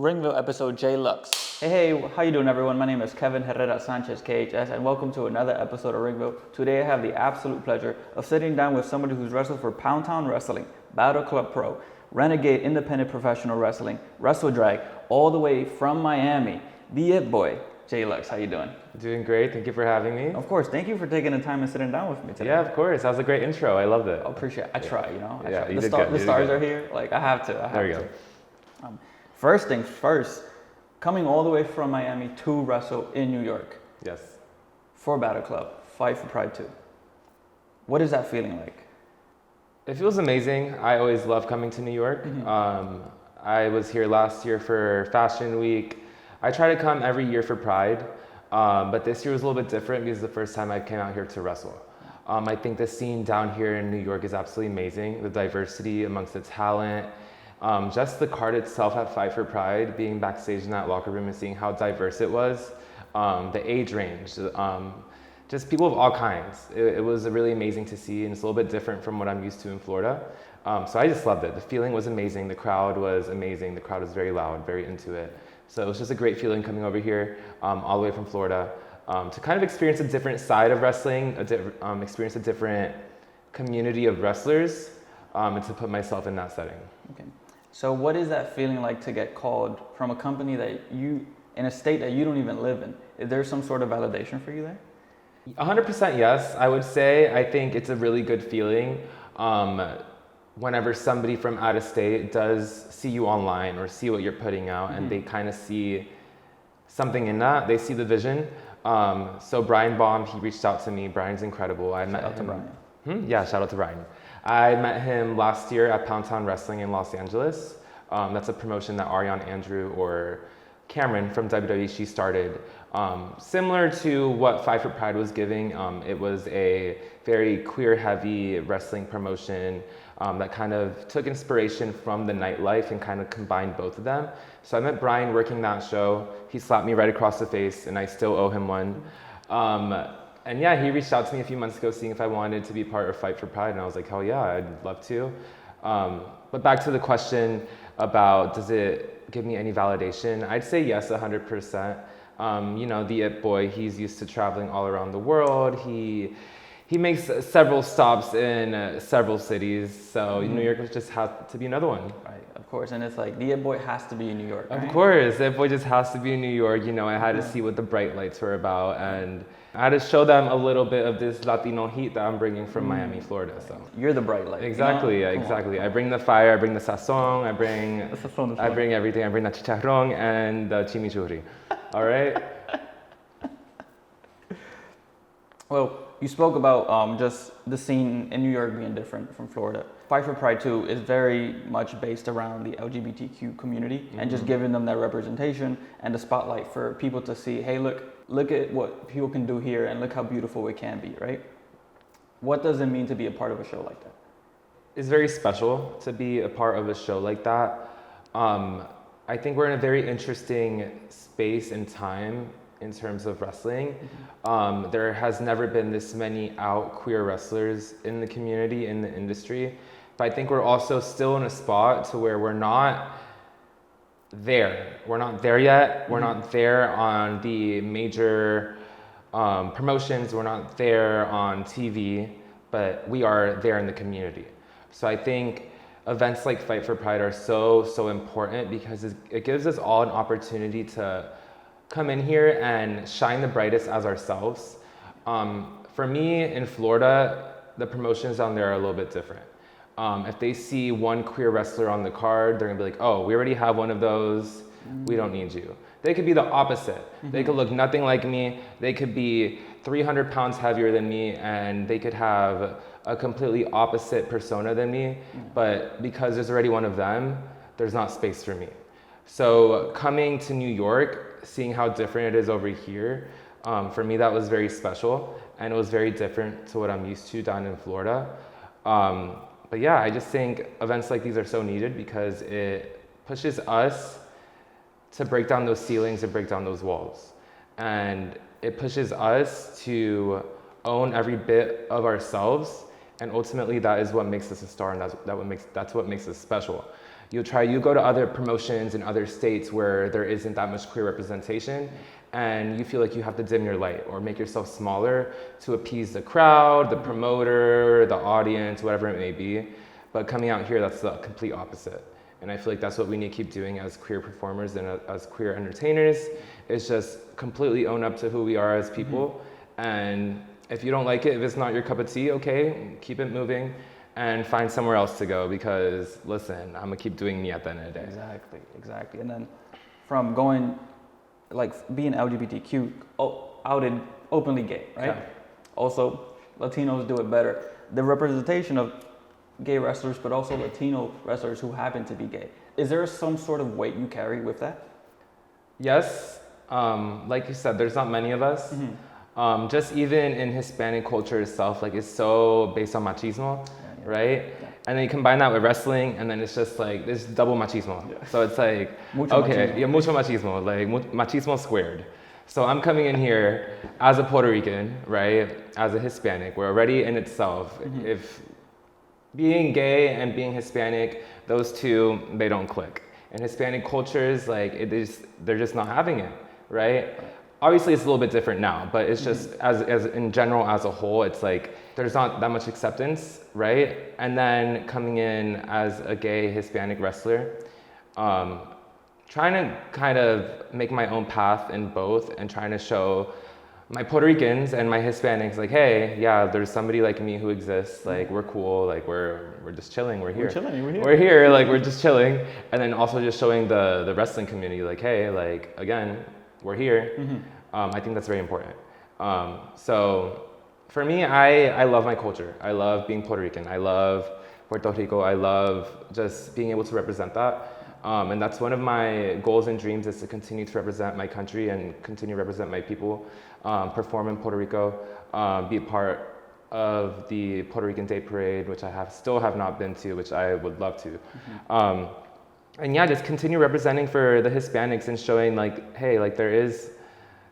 Ringville episode J Luxx. Hey, how you doing everyone? My name is Kevin Herrera Sanchez KHS and welcome to another episode of Ringville. Today I have the absolute pleasure of sitting down with somebody who's wrestled for Pound Town Wrestling, Battleclub Pro, Renegade Independent Professional Wrestling, Wrestle Drag, all the way from Miami, The It Boy, J Luxx. How you doing? Doing great. Thank you for having me. Of course. Thank you for taking the time and sitting down with me today. Yeah, of course. That was a great intro. I loved it. I appreciate it. I try, you know. I try. You did good. The stars are here. Like, I have to. There you go. First things first, coming all the way from Miami to wrestle in New York. Yes. For Battle Club, Fight for Pride 2. What is that feeling like? It feels amazing. I always love coming to New York. I was here last year for Fashion Week. I try to come every year for Pride, but this year was a little bit different because it's the first time I came out here to wrestle. I think the scene down here in New York is absolutely amazing. The diversity amongst the talent, just the card itself at Fight for Pride, being backstage in that locker room and seeing how diverse it was, the age range, just people of all kinds. It was really amazing to see, and it's a little bit different from what I'm used to in Florida. So I just loved it. The feeling was amazing. The crowd was amazing. The crowd was very loud, very into it. So it was just a great feeling coming over here, all the way from Florida, to kind of experience a different side of wrestling, experience a different community of wrestlers, and to put myself in that setting. Okay. So what is that feeling like to get called from a company that you, in a state that you don't even live in? Is there some sort of validation for you there? 100% yes, I would say. I think it's a really good feeling whenever somebody from out of state does see you online or see what you're putting out, and they kind of see something in that. They see the vision. So Brian Baum, he reached out to me. Brian's incredible. I met him. Shout out to Brian. Yeah, shout out to Brian. I met him last year at Pound Town Wrestling in Los Angeles. That's a promotion that Ariane Andrew or Cameron from WWE, she started. Similar to what Fight for Pride was giving, it was a very queer-heavy wrestling promotion that kind of took inspiration from the nightlife and kind of combined both of them. So I met Brian working that show. He slapped me right across the face, and I still owe him one. And yeah, he reached out to me a few months ago seeing if I wanted to be part of Fight for Pride, and I was like, hell yeah, I'd love to. But back to the question about does it give me any validation? I'd say yes, 100%. You know, the It Boy, he's used to traveling all around the world. He makes several stops in several cities, so New York just has to be another one. Right, of course, and it's like the It Boy has to be in New York, right? Of course, the It Boy just has to be in New York. You know, I had to see what the bright lights were about, and I had to show them a little bit of this Latino heat that I'm bringing from Miami, Florida. So you're the bright light. exactly, you know? yeah, exactly. I bring the fire, I bring the sazon, I bring everything. I bring the chicharrón and the chimichurri. All right. Well, you spoke about just the scene in New York being different from Florida. Fight for Pride 2 is very much based around the LGBTQ community and just giving them that representation and the spotlight for people to see, hey, look at what people can do here and look how beautiful it can be, right? What does it mean to be a part of a show like that? It's very special to be a part of a show like that. I think we're in a very interesting space and time in terms of wrestling. There has never been this many out queer wrestlers in the community, in the industry. But I think we're also still in a spot to where we're not there. We're not there yet. We're not there on the major promotions. We're not there on TV, but we are there in the community. So I think events like Fight for Pride are so important because it gives us all an opportunity to come in here and shine the brightest as ourselves. For me, in Florida, the promotions down there are a little bit different. If they see one queer wrestler on the card, they're gonna be like, oh, we already have one of those, we don't need you. They could be the opposite. They could look nothing like me, they could be 300 pounds heavier than me, and they could have a completely opposite persona than me, but because there's already one of them, there's not space for me. So coming to New York, seeing how different it is over here, for me that was very special, and it was very different to what I'm used to down in Florida. But yeah, I just think events like these are so needed because it pushes us to break down those ceilings and break down those walls. And it pushes us to own every bit of ourselves, and ultimately that is what makes us a star, and that's what makes us special. You go to other promotions in other states where there isn't that much queer representation, and you feel like you have to dim your light or make yourself smaller to appease the crowd, the promoter, the audience, whatever it may be. But coming out here, that's the complete opposite. And I feel like that's what we need to keep doing as queer performers and as queer entertainers, is just completely own up to who we are as people. And if you don't like it, if it's not your cup of tea, okay, keep it moving and find somewhere else to go, because listen, I'm gonna keep doing me at the end of the day. Exactly. And then from going, like being LGBTQ, outed openly gay, right? Okay. Also, Latinos do it better. The representation of gay wrestlers, but also Latino wrestlers who happen to be gay. Is there some sort of weight you carry with that? Yes, like you said, there's not many of us. Just even in Hispanic culture itself, like it's so based on machismo, right? Yeah. And then you combine that with wrestling, and then it's just like, there's double machismo. Yeah. So it's like, mucho machismo, like machismo squared. So I'm coming in here as a Puerto Rican, right? As a Hispanic, we're already in itself. If being gay and being Hispanic, those two, they don't click. In Hispanic cultures, like they're just not having it, right? Obviously, it's a little bit different now, but it's just as in general as a whole, it's like there's not that much acceptance, right? And then coming in as a gay Hispanic wrestler, trying to kind of make my own path in both and trying to show my Puerto Ricans and my Hispanics, like, hey, yeah, there's somebody like me who exists. Like, we're cool. Like, we're just chilling. We're here. We're here. Like, we're just chilling. And then also just showing the wrestling community, like, hey, like, again, we're here. I think that's very important. So for me, I love my culture. I love being Puerto Rican. I love Puerto Rico. I love just being able to represent that. And that's one of my goals and dreams, is to continue to represent my country and continue to represent my people, perform in Puerto Rico, be a part of the Puerto Rican Day Parade, which I still have not been to, which I would love to. And yeah, just continue representing for the Hispanics and showing like, hey, like there is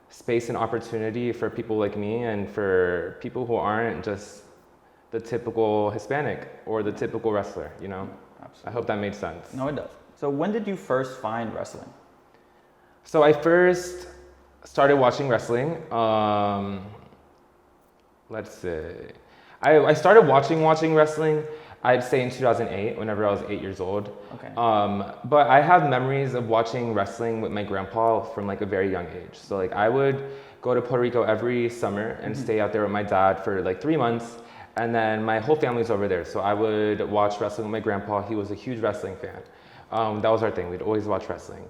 space and opportunity for people like me and for people who aren't just the typical Hispanic or the typical wrestler, you know? Absolutely. I hope that made sense. No, it does. So when did you first find wrestling? So I first started watching wrestling, let's see. I started watching wrestling, I'd say in 2008, whenever I was 8 years old. Okay. But I have memories of watching wrestling with my grandpa from like a very young age. So like I would go to Puerto Rico every summer and stay out there with my dad for like 3 months. And then my whole family's over there. So I would watch wrestling with my grandpa. He was a huge wrestling fan. That was our thing. We'd always watch wrestling.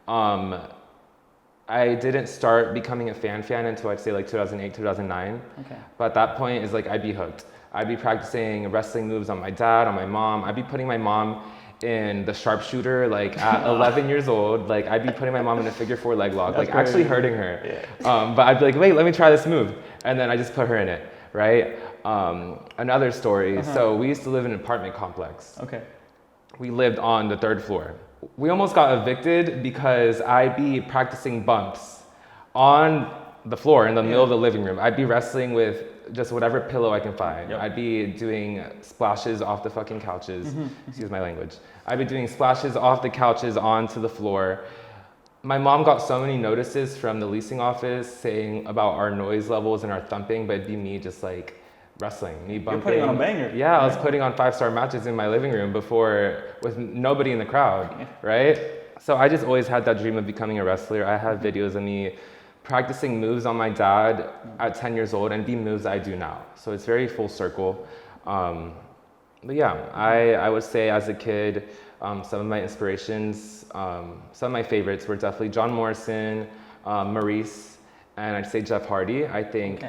I didn't start becoming a fan until I'd say like 2008, 2009. Okay. But at that point, it's like I'd be hooked. I'd be practicing wrestling moves on my dad, on my mom. I'd be putting my mom in the sharpshooter like at 11 years old. Like I'd be putting my mom in a figure 4 leg lock, like actually hurting her. Yeah. But I'd be like, wait, let me try this move. And then I just put her in it, right? Another story. So we used to live in an apartment complex. Okay. We lived on the 3rd floor. We almost got evicted because I'd be practicing bumps on the floor in the middle of the living room. I'd be wrestling with just whatever pillow I can find. Yep. I'd be doing splashes off the fucking couches. Excuse my language. I'd be doing splashes off the couches onto the floor. My mom got so many notices from the leasing office saying about our noise levels and our thumping, but it'd be me just like wrestling, me bumping. You're putting on a banger. Yeah, I was putting on 5-star matches in my living room before with nobody in the crowd, right? So I just always had that dream of becoming a wrestler. I have videos of me practicing moves on my dad at 10 years old and the moves I do now. So it's very full circle. But yeah, I would say as a kid, some of my inspirations, some of my favorites were definitely John Morrison, Maurice, and I'd say Jeff Hardy. I think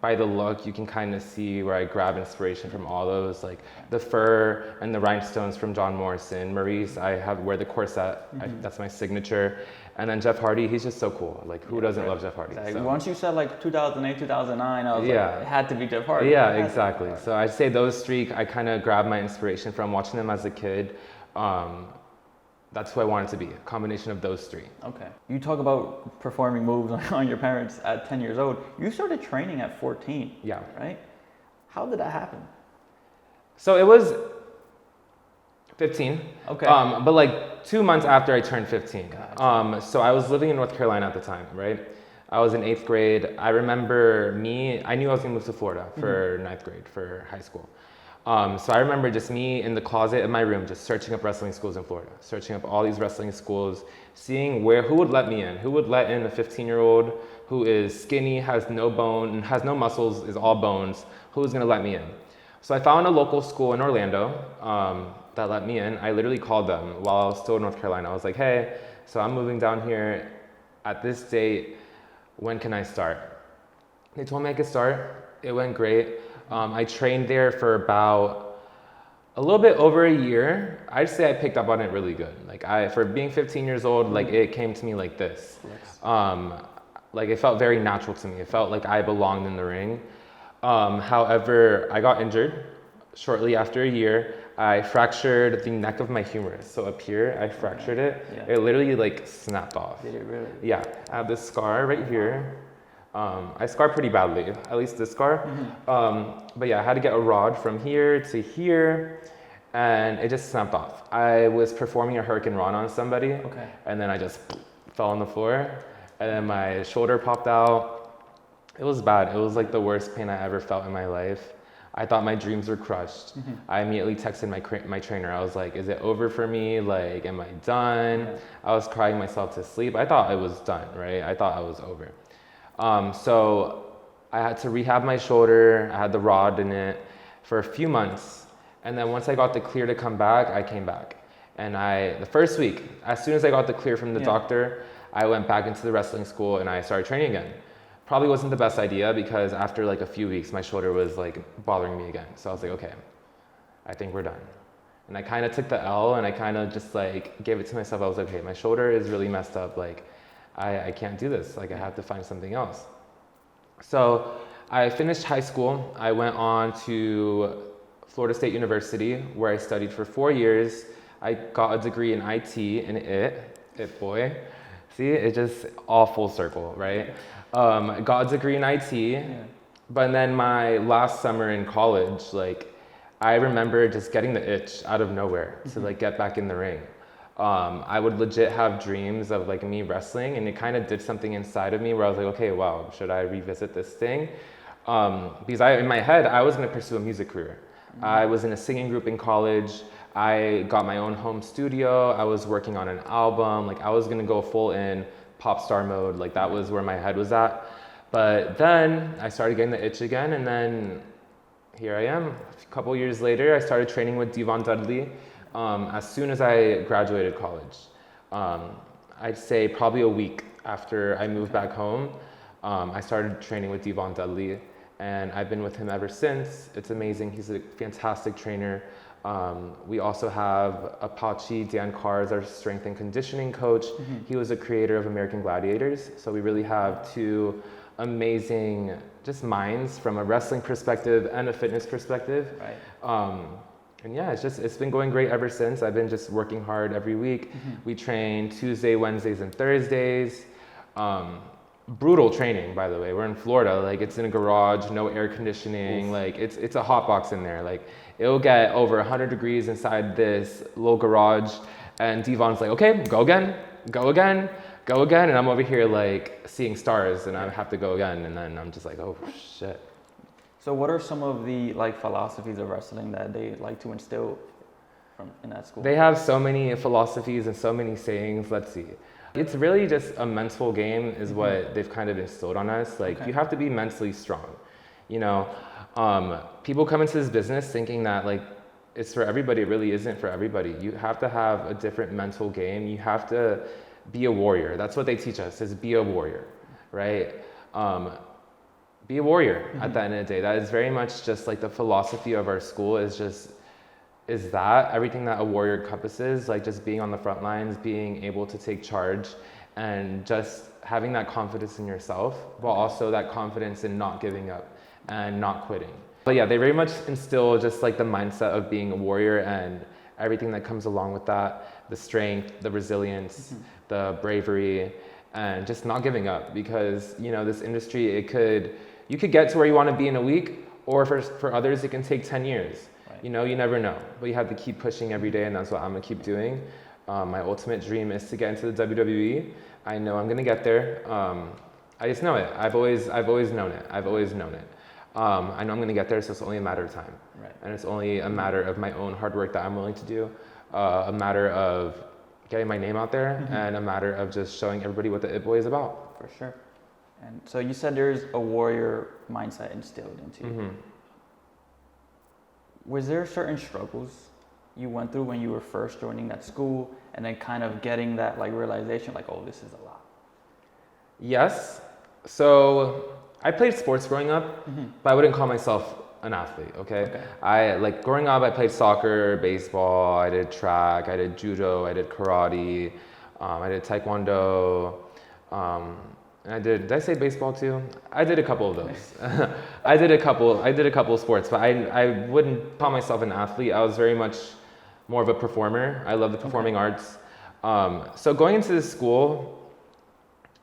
by the look, you can kind of see where I grab inspiration from all those, like the fur and the rhinestones from John Morrison. Maurice, I wear the corset, that's my signature. And then Jeff Hardy, he's just so cool. Like, who doesn't love Jeff Hardy? Exactly. So. Once you said like 2008, 2009, I was like, it had to be Jeff Hardy. Yeah, exactly. So I'd say those three, I kind of grabbed my inspiration from watching them as a kid. That's who I wanted to be, a combination of those three. Okay. You talk about performing moves on your parents at 10 years old. You started training at 14. Yeah. Right? How did that happen? So it was, 15. Okay. But like 2 months after I turned 15. Gotcha. So I was living in North Carolina at the time, right? I was in 8th grade. I remember I knew I was gonna move to Florida for 9th grade, for high school. So I remember just me in the closet in my room, just searching up wrestling schools in Florida, searching up all these wrestling schools, seeing who would let me in, who would let in a 15-year-old who is skinny, has no bone, has no muscles, is all bones, who was gonna let me in. So I found a local school in Orlando that let me in. I literally called them while I was still in North Carolina. I was like, hey, so I'm moving down here at this date, when can I start? They told me I could start. It went great. I trained there for about a little bit over a year. I'd say I picked up on it really good. Like for being 15 years old, like it came to me like this. Like it felt very natural to me. It felt like I belonged in the ring. However, I got injured shortly after a year. I fractured the neck of my humerus. So up here, I fractured it. Yeah. It literally like snapped off. Did it really? Yeah, I have this scar right here. I scarred pretty badly, at least this scar. But yeah, I had to get a rod from here to here, and it just snapped off. I was performing a Hurricane Run on somebody, and then I just fell on the floor, and then my shoulder popped out. It was bad. It was like the worst pain I ever felt in my life. I thought my dreams were crushed. I immediately texted my trainer. I was like, is it over for me? Like, am I done? I was crying myself to sleep. I thought it was done, right? I thought I was over. So I had to rehab my shoulder. I had the rod in it for a few months. And then once I got the clear to come back, I came back. And the first week, as soon as I got the clear from the doctor, I went back into the wrestling school and I started training again. Probably wasn't the best idea because after like a few weeks, my shoulder was like bothering me again. So I was like, okay, I think we're done. And I kind of took the L and I kind of just like gave it to myself. I was like, okay, my shoulder is really messed up. Like, I can't do this. Like, I have to find something else. So I finished high school. I went on to Florida State University, where I studied for 4 years. I got a degree in IT, in It Boy. See, it just all full circle, right? I got a degree in IT, but then my last summer in college, like, I remember just getting the itch out of nowhere to like get back in the ring. I would legit have dreams of like me wrestling, and it kind of did something inside of me where I was like, okay, wow, should I revisit this thing? Because in my head, I was gonna pursue a music career. I was in a singing group in college. I got my own home studio. I was working on an album. Like, I was gonna go full in pop star mode. Like, that was where my head was at. But then I started getting the itch again, and then here I am. A couple years later, I started training with Dudley. As soon as I graduated college. I'd say probably a week after I moved back home, I started training with Dudley, and I've been with him ever since. It's amazing. He's a fantastic trainer. We also have Apache Dan Carr as our strength and conditioning coach. He was a creator of American Gladiators. So we really have two amazing just minds from a wrestling perspective and a fitness perspective. Right. And yeah, it's been going great ever since. I've been just working hard every week. We train Tuesday, Wednesdays, and Thursdays. Brutal training, by the way. We're in Florida. Like, it's in a garage, no air conditioning. Like, it's a hot box in there. Like, it'll get over 100 degrees inside this little garage. And Devon's like, okay, go again, go again, go again. And I'm over here like seeing stars, and I have to go again. And then I'm just like, oh shit. So what are some of the like philosophies of wrestling that they like to instill in that school? They have so many philosophies and so many sayings. Let's see. It's really just a mental game is what they've kind of instilled on us. Like, you have to be mentally strong. You know, people come into this business thinking that like it's for everybody. It really isn't for everybody. You have to have a different mental game. You have to be a warrior. That's what they teach us, is be a warrior, right? Be a warrior at the end of the day. That is very much just like the philosophy of our school is that everything that a warrior encompasses, like just being on the front lines, being able to take charge, and just having that confidence in yourself, but also that confidence in not giving up and not quitting. But yeah, they very much instill just like the mindset of being a warrior and everything that comes along with that, the strength, the resilience, the bravery, and just not giving up, because you know, this industry, you could get to where you want to be in a week, or for others it can take 10 years. Right. You know, you never know, but you have to keep pushing every day, and that's what I'm gonna keep doing. My ultimate dream is to get into the WWE. I know I'm gonna get there. I just know it. I've always known it. I know I'm gonna get there, so it's only a matter of time. Right. And it's only a matter of my own hard work that I'm willing to do, a matter of getting my name out there, and a matter of just showing everybody what the It Boy is about. For sure. And so you said there's a warrior mindset instilled into you. Was there certain struggles you went through when you were first joining that school, and then kind of getting that like realization, like, oh, this is a lot? Yes. So I played sports growing up, but I wouldn't call myself an athlete, okay? Growing up, I played soccer, baseball, I did track, I did judo, I did karate, I did taekwondo, and did I say baseball too? I did a couple of those. I did a couple of sports, but I wouldn't call myself an athlete. I was very much more of a performer. I love the performing arts. So going into this school,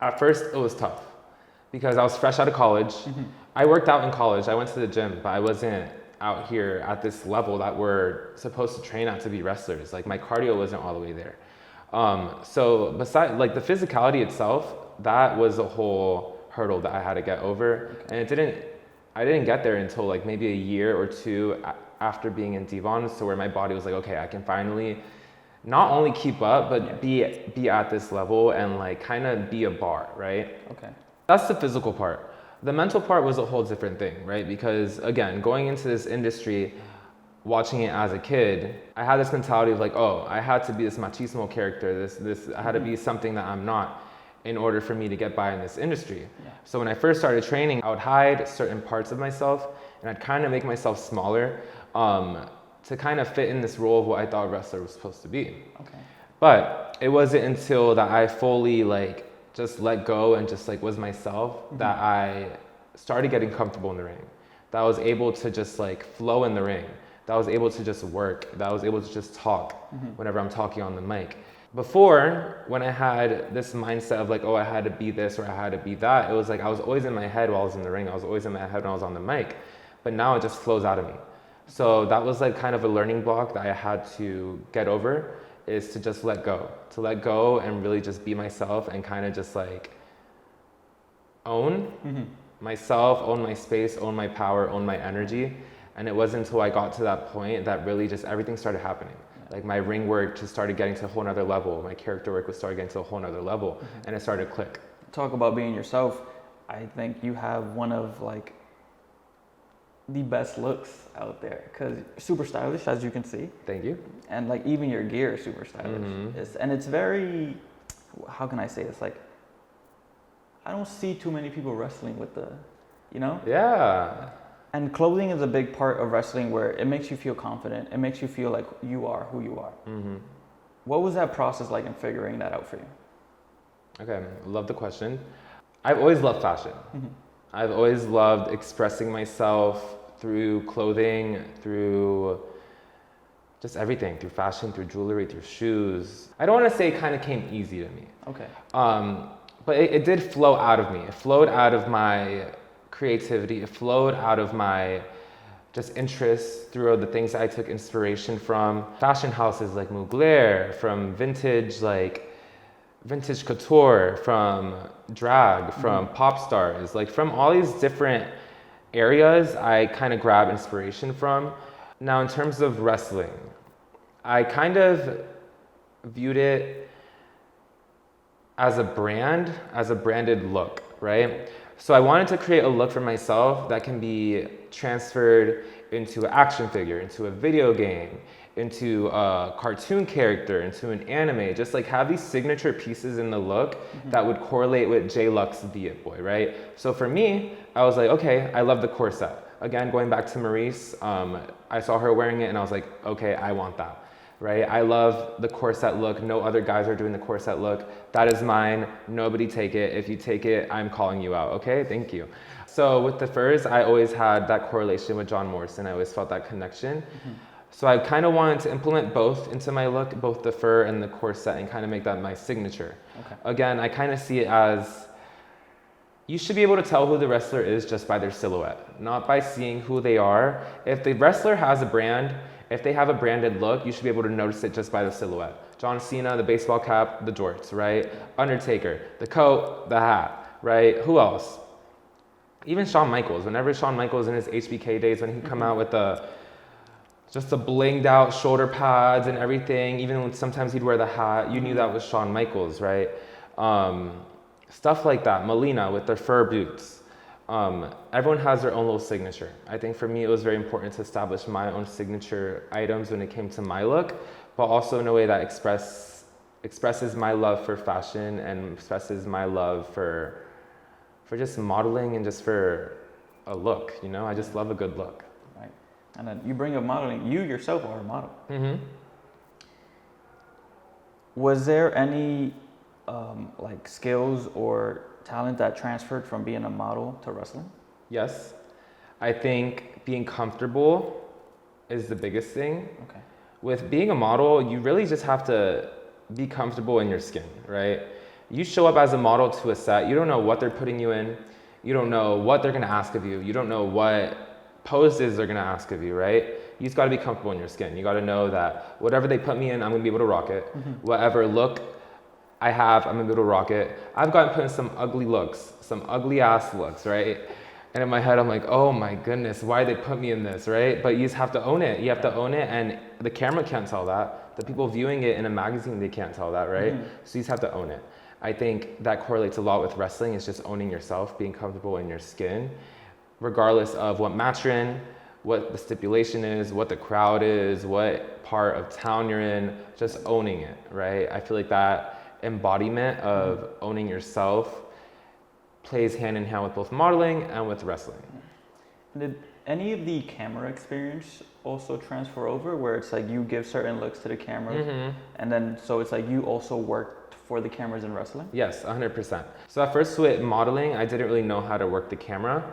at first it was tough because I was fresh out of college. I worked out in college. I went to the gym, but I wasn't out here at this level that we're supposed to train at to be wrestlers. Like my cardio wasn't all the way there. So besides like the physicality itself, that was a whole hurdle that I had to get over. And I didn't get there until like maybe a year or two after being in Devon, so where my body was like, okay, I can finally not only keep up, but be at this level and like kind of be a bar, right? Okay. That's the physical part. The mental part was a whole different thing, right? Because again, going into this industry, watching it as a kid, I had this mentality of like, oh, I had to be this machismo character, I had to be something that I'm not in order for me to get by in this industry. So when I first started training, I would hide certain parts of myself and I'd kind of make myself smaller to kind of fit in this role of what I thought a wrestler was supposed to be. Okay. But it wasn't until that I fully like just let go and just like was myself that I started getting comfortable in the ring, that I was able to just like flow in the ring, that I was able to just work, that I was able to just talk whenever I'm talking on the mic. Before, when I had this mindset of like, oh, I had to be this or I had to be that, it was like I was always in my head while I was in the ring. I was always in my head when I was on the mic. But now it just flows out of me. So that was like kind of a learning block that I had to get over, is to just let go and really just be myself and kind of just like own myself, own my space, own my power, own my energy. And it wasn't until I got to that point that really just everything started happening. Like my ring work just started getting to a whole nother level. My character work was started getting to a whole nother level, and it started to click. Talk about being yourself. I think you have one of like the best looks out there, because super stylish, as you can see. Thank you. And like even your gear is super stylish. And it's very, how can I say this? Like, I don't see too many people wrestling with the, you know? Yeah. And clothing is a big part of wrestling, where it makes you feel confident. It makes you feel like you are who you are. What was that process like in figuring that out for you? Okay, love the question. I've always loved fashion. I've always loved expressing myself through clothing, through just everything, through fashion, through jewelry, through shoes. I don't want to say it kind of came easy to me. Okay. But it did flow out of me. It flowed out of my creativity. It flowed out of my just interests through the things I took inspiration from. Fashion houses like Mugler, from vintage couture, from drag, from pop stars, like from all these different areas I kind of grab inspiration from. Now in terms of wrestling, I kind of viewed it as a brand, as a branded look, right? So I wanted to create a look for myself that can be transferred into an action figure, into a video game, into a cartoon character, into an anime, just like have these signature pieces in the look that would correlate with Luxx The It Boy, right? So for me, I was like, okay, I love the corset. Again, going back to Maurice, I saw her wearing it and I was like, okay, I want that. Right? I love the corset look. No other guys are doing the corset look. That is mine. Nobody take it. If you take it, I'm calling you out. Okay? Thank you. So with the furs, I always had that correlation with John Morrison. I always felt that connection. So I kind of wanted to implement both into my look, both the fur and the corset, and kind of make that my signature. Okay. Again, I kind of see it as you should be able to tell who the wrestler is just by their silhouette, not by seeing who they are. If the wrestler has a brand, if they have a branded look, you should be able to notice it just by the silhouette. John Cena, the baseball cap, the jorts, right? Undertaker, the coat, the hat, right? Who else? Even Shawn Michaels. Whenever Shawn Michaels in his HBK days, when he'd come out with just the blinged out shoulder pads and everything, even when sometimes he'd wear the hat, you knew that was Shawn Michaels, right? Stuff like that. Melina with their fur boots. Everyone has their own little signature. I think for me, it was very important to establish my own signature items when it came to my look, but also in a way that expresses my love for fashion and expresses my love for just modeling and just for a look, you know? I just love a good look. Right. And then you bring up modeling. You yourself are a model. Mm-hmm. Was there any like skills or talent that transferred from being a model to wrestling? Yes. I think being comfortable is the biggest thing. Okay. With being a model, you really just have to be comfortable in your skin, right? You show up as a model to a set, you don't know what they're putting you in, you don't know what they're gonna ask of you, you don't know what poses they're gonna ask of you, right? You just gotta be comfortable in your skin. You gotta know that whatever they put me in, I'm gonna be able to rock it. Mm-hmm. Whatever look I have, I'm gonna be able to rock it. I've gotten put in some ugly looks, some ugly ass looks, right? And in my head, I'm like, oh my goodness, why did they put me in this, right? But you just have to own it. You have to own it, and the camera can't tell that. The people viewing it in a magazine, they can't tell that, right? Mm-hmm. So you just have to own it. I think that correlates a lot with wrestling. It's just owning yourself, being comfortable in your skin, regardless of what match you're in, what the stipulation is, what the crowd is, what part of town you're in, just owning it, right? I feel like that embodiment of owning yourself plays hand in hand with both modeling and with wrestling. Did any of the camera experience also transfer over, where it's like you give certain looks to the camera, mm-hmm. and then so it's like you also worked for the cameras in wrestling? Yes, 100%. So at first with modeling, I didn't really know how to work the camera.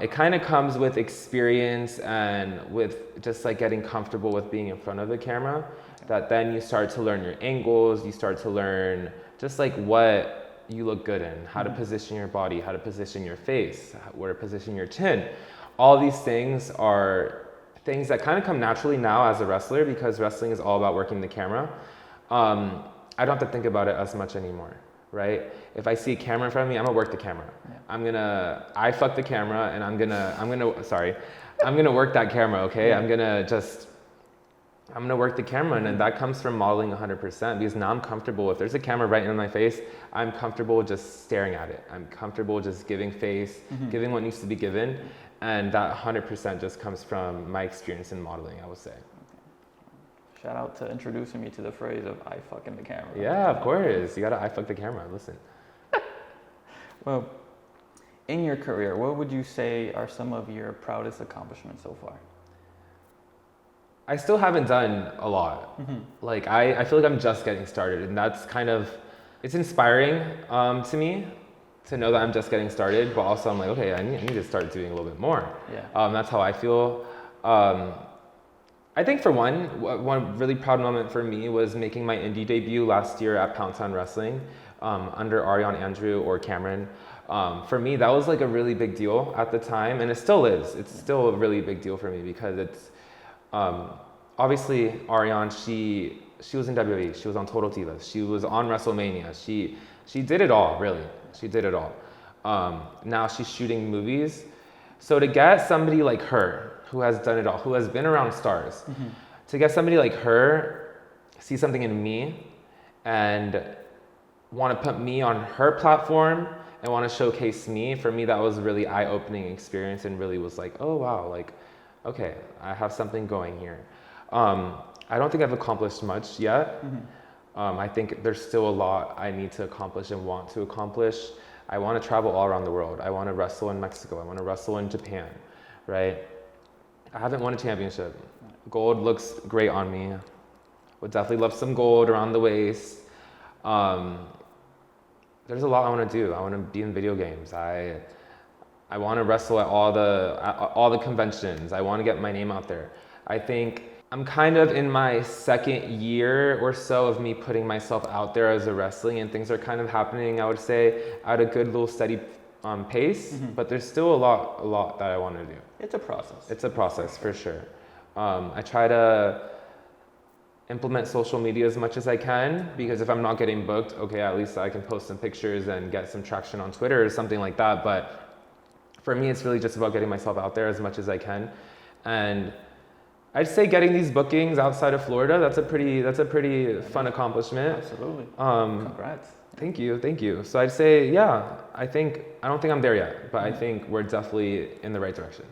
It kind of comes with experience and with just like getting comfortable with being in front of the camera, that then you start to learn your angles, you start to learn just like what you look good in, how to position your body, how to position your face, where to position your chin. All these things are things that kind of come naturally now as a wrestler, because wrestling is all about working the camera. I don't have to think about it as much anymore, right? If I see a camera in front of me, I'm gonna work the camera. Yeah. I fuck the camera, and I'm gonna work that camera, okay? Yeah. I'm gonna work the camera, and that comes from modeling 100%, because now I'm comfortable. If there's a camera right in my face, I'm comfortable just staring at it. I'm comfortable just giving face, mm-hmm. giving what needs to be given, and that 100% just comes from my experience in modeling, I would say. Shout out to introducing me to the phrase of "I fucking the camera." Yeah, of course. You gotta "I fuck the camera." Listen. Well, in your career, what would you say are some of your proudest accomplishments so far? I still haven't done a lot. Mm-hmm. Like I feel like I'm just getting started, and that's kind of, it's inspiring to me to know that I'm just getting started. But also I'm like, okay, I need to start doing a little bit more. Yeah. That's how I feel. I think for one really proud moment for me was making my indie debut last year at Pound Town Wrestling under Ariane Andrew or Cameron. For me, that was like a really big deal at the time, and it still is. It's still a really big deal for me, because it's obviously Ariane, she was in WWE, she was on Total Divas, she was on WrestleMania, she did it all, really. She did it all. Now she's shooting movies. So to get somebody like her, who has done it all, who has been around stars, mm-hmm. to get somebody like her see something in me and want to put me on her platform and want to showcase me, for me that was a really eye-opening experience, and really was like, oh wow, like, okay, I have something going here. I don't think I've accomplished much yet. Mm-hmm. I think there's still a lot I need to accomplish and want to accomplish. I want to travel all around the world. I want to wrestle in Mexico. I want to wrestle in Japan, right? I haven't won a championship. Gold looks great on me. Would definitely love some gold around the waist. There's a lot I want to do. I want to be in video games. I want to wrestle at all the conventions. I want to get my name out there. I think I'm kind of in my second year or so of me putting myself out there as a wrestling, and things are kind of happening, I would say, at a good little steady pace, but there's still a lot that I want to do. It's a process. It's a process for sure. I try to implement social media as much as I can, because if I'm not getting booked, okay, at least I can post some pictures and get some traction on Twitter or something like that. But for me, it's really just about getting myself out there as much as I can. And I'd say getting these bookings outside of Florida, that's a pretty fun accomplishment. Absolutely. Congrats. Thank you. So I'd say, yeah, I don't think I'm there yet, but I think we're definitely in the right direction.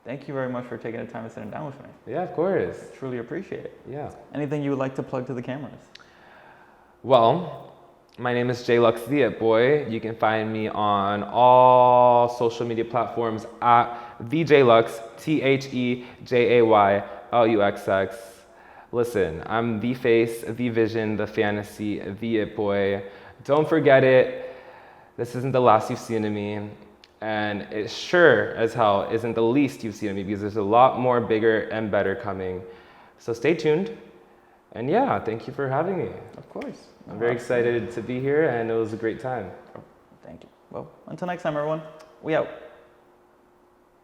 Thank you very much for taking the time to sit down with me. Yeah, of course. Truly appreciate it. Yeah. Anything you would like to plug to the cameras? Well, my name is Luxx The It Boy. You can find me on all social media platforms at TheJayLuxx, TheJayLuxx. Listen, I'm the face, the vision, the fantasy, the It Boy. Don't forget it. This isn't the last you've seen of me. And it sure as hell isn't the least you've seen of me, because there's a lot more bigger and better coming. So stay tuned. And yeah, thank you for having me. Of course. I'm very excited to be here, and it was a great time. Thank you. Well, until next time, everyone. We out.